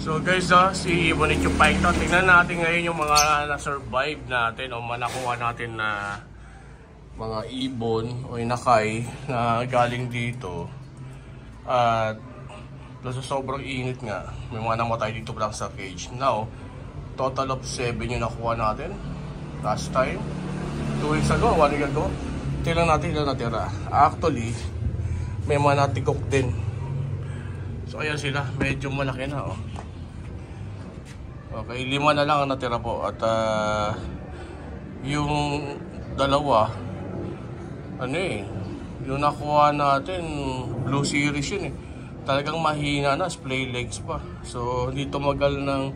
So guys, si Bonicio Python, tingnan natin ngayon yung mga na-survive natin o nakuha natin na mga ibon o inakay na galing dito. At sa sobrang init nga, may mga namatay dito lang sa cage. Now, total of 7 yung nakuha natin last time. 2 weeks ago, 1 week ago. Tingnan natin ilan natira. Actually, may mga natikok din. So ayan sila, medyo malaki na oh. Okay, 5 na lang ang natira po. At yung dalawa, yung nakuha natin, Blue Series yun eh. Talagang mahina na, splay legs pa. So hindi tumagal ng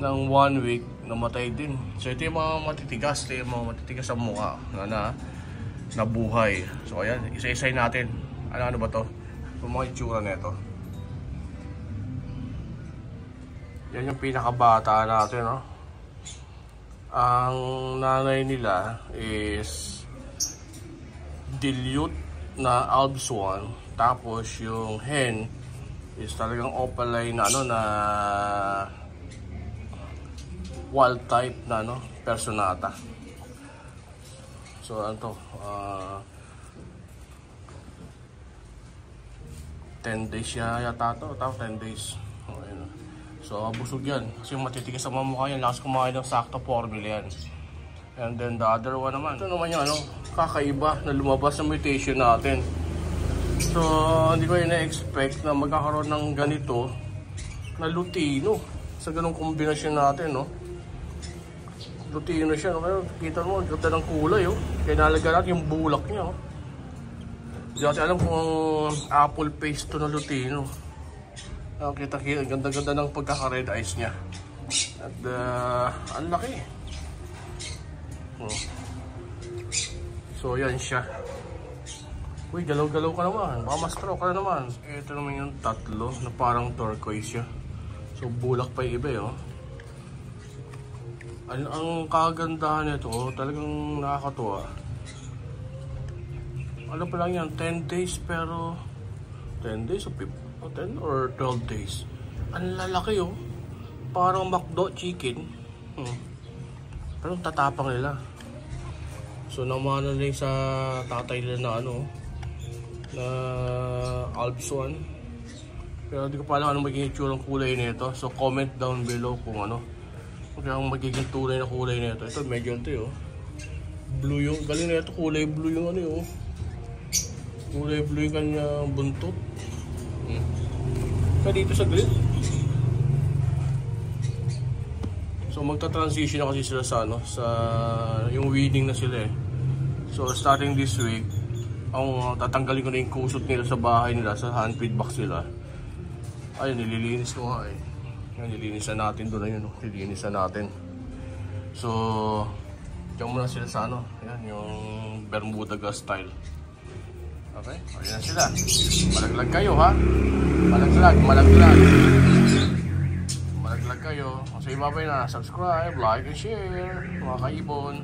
1 week, namatay din. So ito yung mga matitigas, ito yung mga matitigas sa mukha na nabuhay. So ayan, isa-isay natin. Ano ba to? Yung mga itsura nito. Yan yung pinakabata natin, no? Ang nanay nila is dilute na Alb Swan. Tapos yung hen is talagang opaline na na wild type na Personata. So ano to? 10 days yata to. Tapos 10 days. Okay, no? So busog yan. Kasi matitigas sa mga mukha yan. Lakas kumain ng sakto formula yan. And then the other one naman. Ito naman yung kakaiba na lumabas ng mutation natin. So hindi ko ina-expect na magkakaroon ng ganito na Lutino. Sa ganong kombinasyon natin, no? Lutino siya, no? Pero kita mo, ganda ng kulay, oh. Kaya nalaga natin yung bulak niya, oh. Hindi natin alam kung apple paste to na Lutino. Kita-kita, ganda-ganda ng pagkaka-red eyes niya. At ang laki. So yan siya. Uy, galaw-galaw ka naman. Baka ma-stroke ka na naman. Ito naman yung tatlo na parang turquoise siya. So bulak pa yung iba, oh. Ang kagandahan nito, talagang nakakatuwa. Ano pa lang yan, 10 days pero 10 days o 10 or 12 days. Ang lalaki, oh. Parang McDo chicken. Pero tatapang nila. So namana na sa tatay nila na na Alb Swan. Pero hindi ko pa alam anong magiging itsura ng kulay nito. So comment down below kung ang magiging tunay na kulay nito. Ito medyo oh. Blue yung galing na ito, kulay blue yung kulay blue yung kanya buntot. Kaya dito sa grid. So magta-transition na kasi sila sa sa yung weeding na sila eh. So starting this week, tatanggalin ko na yung kusot nila sa bahay nila, sa hand feed box nila. Ayun, nililinis ko nga eh. Nililinisan natin doon na yun, nililinisan natin. So diyan muna sila sa ayan, yung Bermuda style. Okay, ayan sila. Malaglag kayo, ha? Malaglag kayo. So ibabay na, subscribe, like, and share, mga kaibon.